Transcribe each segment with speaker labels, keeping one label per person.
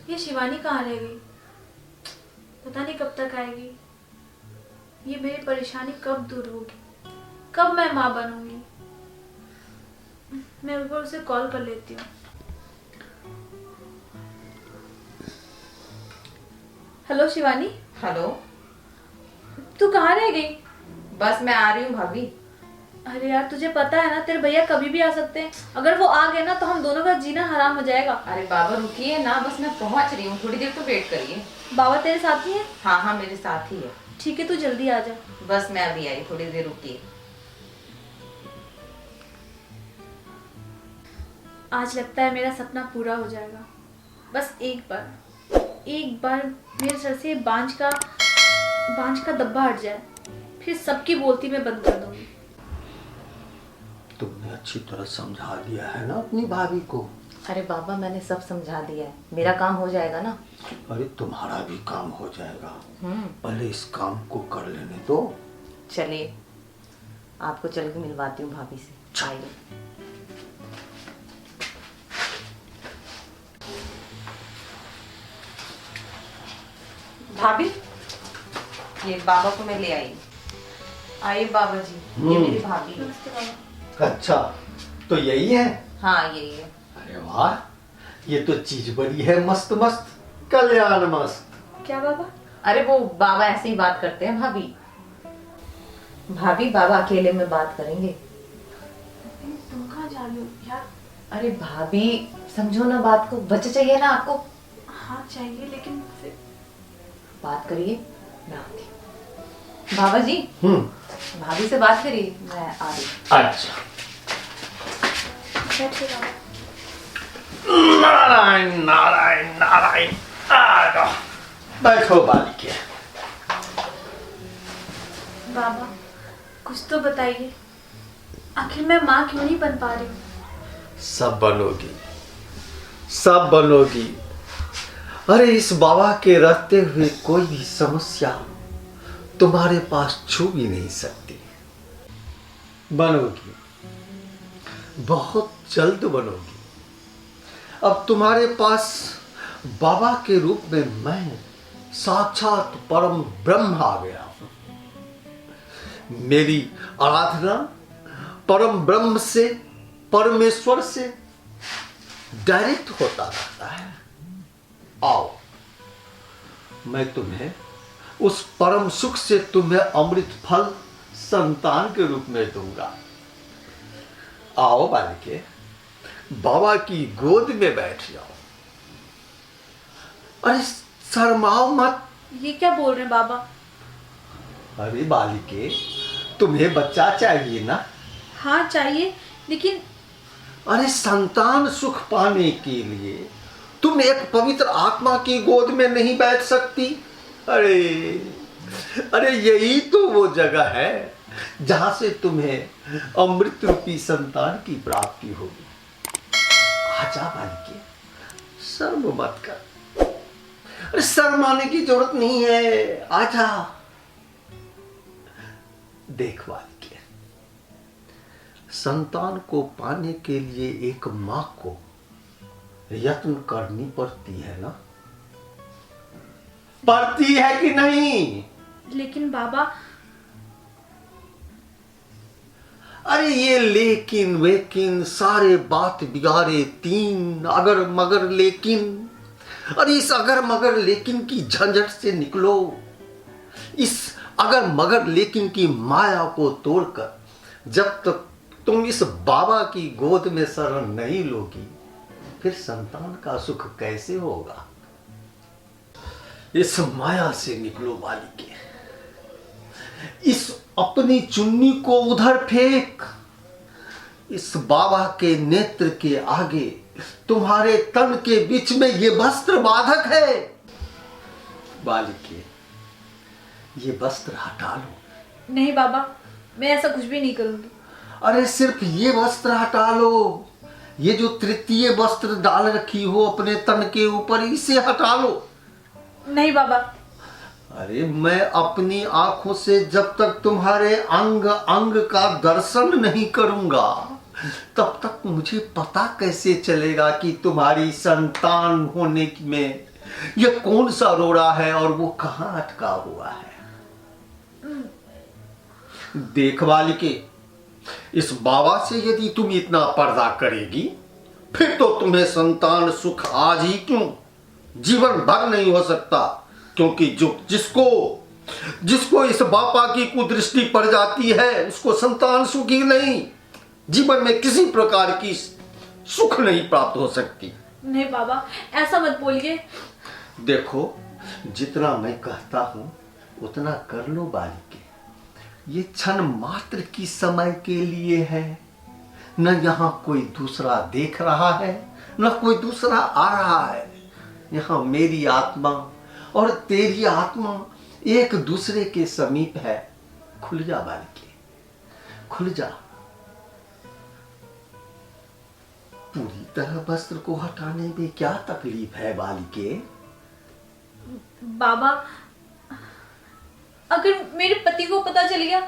Speaker 1: ये शिवानी कहाँ रह गई? पता नहीं कब तक आएगी। ये मेरी परेशानी कब दूर होगी, कब मैं माँ बनूंगी। मैं एक बार उसे कॉल कर लेती हूँ। हेलो शिवानी।
Speaker 2: हेलो।
Speaker 1: तू कहाँ रह गई?
Speaker 2: बस मैं आ रही हूँ भाभी।
Speaker 1: अरे यार, तुझे पता है ना तेरे भैया कभी भी आ सकते हैं। अगर वो आ गए ना तो हम दोनों का जीना हराम हो जाएगा।
Speaker 2: अरे बाबा रुकिए ना, बस मैं पहुँच रही हूँ, थोड़ी देर तो वेट करिए।
Speaker 1: बाबा तेरे साथ ही है?
Speaker 2: हाँ हाँ मेरे साथ ही है।
Speaker 1: ठीक है, तू जल्दी आ जा।
Speaker 2: बस मैं अभी आई, थोड़ी देर रुकिए।
Speaker 1: आज लगता है मेरा सपना पूरा हो जाएगा। बस एक बार मेरे सर से बांझ का दब्बा हट जाए, फिर सबकी बोलती मैं बंद कर दूंगी।
Speaker 3: तुमने अच्छी तरह समझा दिया है ना अपनी भाभी को?
Speaker 2: अरे बाबा मैंने सब समझा दिया है, मेरा काम हो जाएगा ना।
Speaker 3: अरे तुम्हारा भी काम हो जाएगा, पहले इस काम को कर लेने दो।
Speaker 2: चलिए आपको चल के मिलवाती हूँ भाभी से। आइए। भाभी ये बाबा को मैं ले आई। आइए बाबा जी, ये मेरी भाभी है।
Speaker 1: नमस्ते बाबा।
Speaker 3: अच्छा, तो यही है?
Speaker 2: हाँ यही है।
Speaker 3: अरे वाह, ये तो चीज बड़ी है, मस्त मस्त, कल्याण मस्त।
Speaker 1: क्या बाबा?
Speaker 2: अरे वो बाबा ऐसे ही बात करते हैं भाभी। भाभी बाबा अकेले में बात करेंगे।
Speaker 1: तुम कहाँ जा रही हो यार?
Speaker 2: अरे भाभी समझो ना बात को, बच्चे चाहिए ना आपको।
Speaker 1: हाँ चाहिए, लेकिन फिर
Speaker 2: बात करिए, मैं आती हूँ। बाबा जी भाभी से बात करिए, मैं आ रही हूँ।
Speaker 3: अच्छा,
Speaker 1: बैठिए बाबा।
Speaker 3: नारायण नारायण नारायण। आ जाओ, बैठो बालिके।
Speaker 1: बाबा कुछ तो बताइए, आखिर मैं माँ क्यों नहीं बन पा रही हूँ?
Speaker 3: सब बनोगी, सब बनोगी। अरे इस बाबा के रहते हुए कोई भी समस्या तुम्हारे पास छू भी नहीं सकती। बनोगी, बहुत जल्द बनोगी। अब तुम्हारे पास बाबा के रूप में मैं साक्षात परम ब्रह्म आ गया हूं। मेरी आराधना परम ब्रह्म से, परमेश्वर से डायरेक्ट होता रहता है। आओ, मैं तुम्हें उस परम सुख से तुम्हें अमृत फल संतान के रूप में दूंगा। आओ बालिके, बाबा की गोद में बैठ जाओ। अरे शर्माओ मत।
Speaker 1: ये क्या बोल रहे हैं बाबा?
Speaker 3: अरे बालिके, तुम्हें बच्चा चाहिए ना?
Speaker 1: हाँ चाहिए, लेकिन
Speaker 3: अरे संतान सुख पाने के लिए तुम एक पवित्र आत्मा की गोद में नहीं बैठ सकती? अरे अरे यही तो वो जगह है जहां से तुम्हें अमृत रूपी संतान की प्राप्ति होगी। आजा बालिके, शर्म मत कर। अरे शर्माने की जरूरत नहीं है, आजा। देख बालिके, संतान को पाने के लिए एक मां को यत्न करनी पड़ती है ना? पड़ती है कि नहीं?
Speaker 1: लेकिन बाबा।
Speaker 3: अरे ये लेकिन वेकिन सारे बात बिगाड़े तीन अगर मगर लेकिन। अरे इस अगर मगर लेकिन की झंझट से निकलो। इस अगर मगर लेकिन की माया को तोड़कर जब तक तुम इस बाबा की गोद में शरण नहीं लोगी, फिर संतान का सुख कैसे होगा? इस माया से निकलो बालिके। इस अपनी चुन्नी को उधर फेंक। इस बाबा के नेत्र के आगे तुम्हारे तन के बीच में ये वस्त्र बाधक है। बालिके, ये वस्त्र हटा लो।
Speaker 1: नहीं बाबा, मैं ऐसा कुछ भी नहीं करूंगी।
Speaker 3: अरे सिर्फ ये वस्त्र हटा लो। ये जो तृतीय वस्त्र डाल रखी हो अपने तन के ऊपर, इसे हटा लो।
Speaker 1: नहीं बाबा।
Speaker 3: अरे मैं अपनी आंखों से जब तक तुम्हारे अंग अंग का दर्शन नहीं करूंगा, तब तक मुझे पता कैसे चलेगा कि तुम्हारी संतान होने में ये कौन सा रोड़ा है और वो कहां अटका हुआ है। देख बालिके, इस बाबा से यदि तुम इतना पर्दा करेगी, फिर तो तुम्हें संतान सुख आज ही क्यों, जीवन भर नहीं हो सकता। क्योंकि जो जिसको इस बापा की कुदृष्टि पड़ जाती है, उसको संतान सुख ही नहीं, जीवन में किसी प्रकार की सुख नहीं प्राप्त हो सकती।
Speaker 1: नहीं बाबा, ऐसा मत बोलिए।
Speaker 3: देखो, जितना मैं कहता हूं उतना कर लो बालिके। ये क्षण मात्र की समय के लिए है। न यहाँ कोई दूसरा देख रहा है, न कोई दूसरा आ रहा है। यहाँ मेरी आत्मा और तेरी आत्मा एक दूसरे के समीप है। खुल जा बालिके, खुल जा। पूरी तरह वस्त्र को हटाने में क्या तकलीफ है बालिके?
Speaker 1: बाबा, अगर मेरे पति को पता चल गया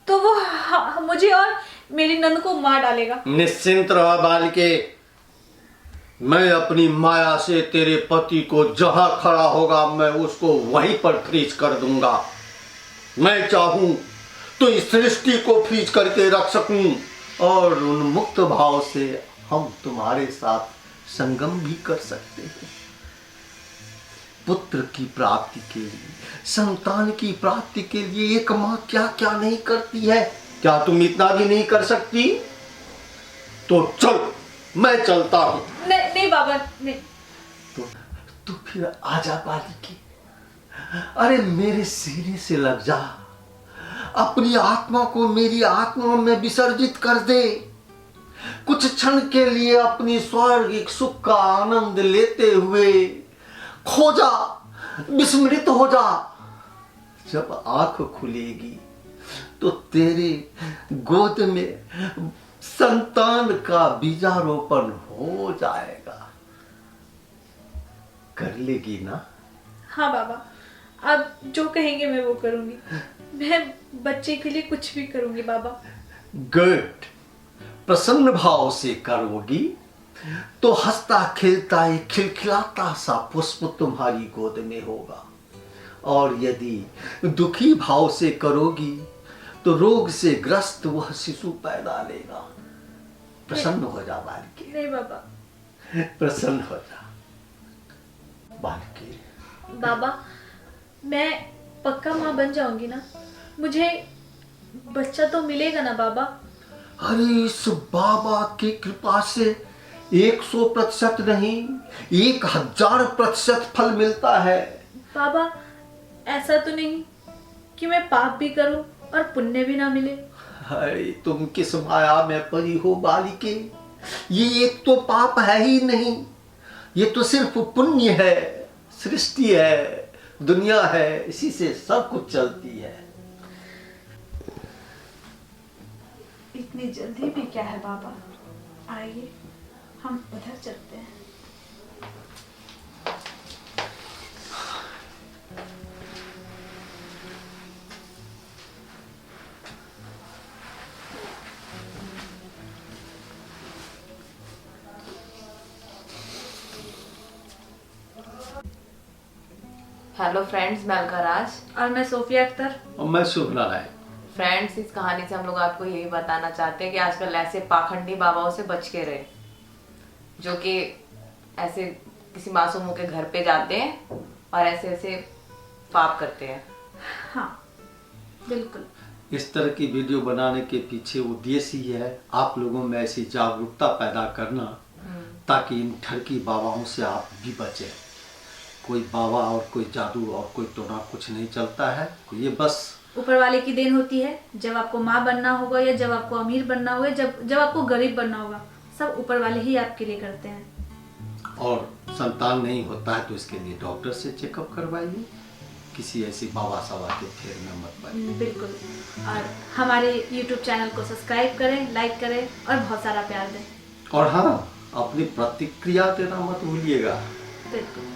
Speaker 1: तो वो मुझे और मेरी नंद को मार डालेगा।
Speaker 3: निश्चिंत रहो बालिके, मैं अपनी माया से तेरे पति को जहां खड़ा होगा मैं उसको वहीं पर फ्रीज कर दूंगा। मैं चाहूं तो इस सृष्टि को फ्रीज करके रख सकूं और उन मुक्त भाव से हम तुम्हारे साथ संगम भी कर सकते हैं। पुत्र की प्राप्ति के लिए, संतान की प्राप्ति के लिए एक मां क्या क्या नहीं करती है। क्या तुम इतना भी नहीं कर सकती? तो चल, मैं चलता हूं।
Speaker 1: नहीं बाबा, नहीं।
Speaker 3: तो फिर आजा बालिके, अरे मेरे सीने से लग जा, अपनी आत्मा को मेरी आत्मा में विसर्जित कर दे। कुछ क्षण के लिए अपनी स्वर्गिक सुख का आनंद लेते हुए खो जा, विस्मृत हो जा। जब आंख खुलेगी तो तेरे गोद में संतान का बीजारोपण हो जाएगा। कर लेगी ना?
Speaker 1: हाँ बाबा, आप जो कहेंगे मैं वो करूंगी। मैं बच्चे के लिए कुछ भी करूंगी बाबा।
Speaker 3: गुड। प्रसन्न भाव से करोगी तो हंसता खिलता एक खिलखिलाता सा पुष्प तुम्हारी गोद में होगा, और यदि दुखी भाव से करोगी तो रोग से ग्रस्त वह शिशु पैदा लेगा। प्रसन्न हो जा बालिके।
Speaker 1: नहीं बाबा।
Speaker 3: प्रसन्न हो जा बालिके।
Speaker 1: बाबा, मैं पक्का माँ बन जाऊंगी ना? मुझे बच्चा तो मिलेगा ना बाबा?
Speaker 3: अरे इस बाबा की कृपा से 100% नहीं, 1000% फल मिलता है।
Speaker 1: बाबा, ऐसा तो नहीं कि मैं पाप भी करूं और पुण्य भी ना मिले?
Speaker 3: अरे तुम किस माया में पड़ी हो बालिके? ये एक तो पाप है ही नहीं, ये तो सिर्फ पुण्य है। सृष्टि है, दुनिया है, इसी से सब कुछ चलती है।
Speaker 1: इतनी जल्दी भी क्या है बाबा? आइए हम उधर चलते हैं।
Speaker 2: हेलो फ्रेंड्स, मैं अलका राज
Speaker 1: और मैं सोफिया अख्तर।
Speaker 3: और मैं शुभ नारायण।
Speaker 2: फ्रेंड्स, इस कहानी से हम लोग आपको यही बताना चाहते हैं कि आजकल ऐसे पाखंडी बाबाओं से बच के रहे, जो कि ऐसे किसी मासूमों के घर पे जाते हैं और ऐसे ऐसे पाप करते हैं।
Speaker 1: हाँ बिल्कुल।
Speaker 3: इस तरह की वीडियो बनाने के पीछे उद्देश्य ही है आप लोगों में ऐसी जागरूकता पैदा करना, ताकि इन ठरकी बाबाओं से आप भी बचें। कोई बाबा और कोई जादू और कोई टोना कुछ नहीं चलता है, ये बस
Speaker 1: ऊपर वाले की देन होती है। जब आपको माँ बनना होगा या जब आपको अमीर बनना होगा, जब आपको गरीब बनना होगा, सब ऊपर वाले ही आपके लिए करते हैं।
Speaker 3: और संतान नहीं होता है तो इसके लिए डॉक्टर से चेकअप करवाइए, किसी ऐसी बाबा सावा के फेर में मत पड़िए।
Speaker 1: बिल्कुल। और हमारे YouTube चैनल को सब्सक्राइब करें, लाइक करें और बहुत सारा प्यार दें।
Speaker 3: और हाँ, अपनी प्रतिक्रिया देना मत भूलिएगा।
Speaker 1: बिल्कुल।